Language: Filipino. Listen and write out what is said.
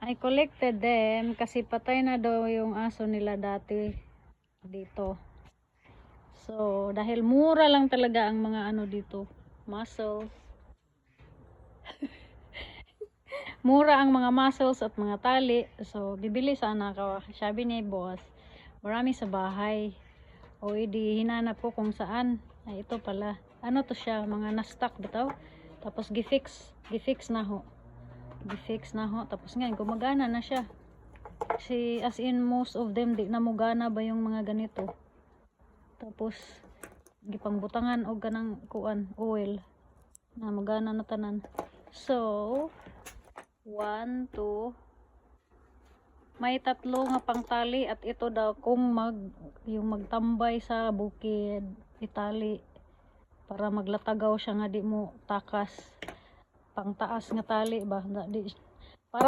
I collected them kasi patay na daw yung aso nila dati dito. So, dahil mura lang talaga ang mga ano dito, mussels. Mura ang mga mussels at mga tali. So, bibili sana ako. Sabi ni boss, marami sa bahay. O edi hinanap ko kung saan. Ay, ito pala. Ano to siya? Mga na-stock bitaw. Tapos gifix na ho. Gifix na ho. Tapos ngayon, gumagana na siya. Kasi as in most of them, di na mugana ba yung mga ganito. Tapos, gipangbutangan o ganang kuan, oil. Na magana na tanan. So, 1, 2, may 3 nga pangtali at ito daw kung yung magtambay sa bukid, itali para maglatagaw siya nga di mo takas. Pangtaas nga tali ba? Di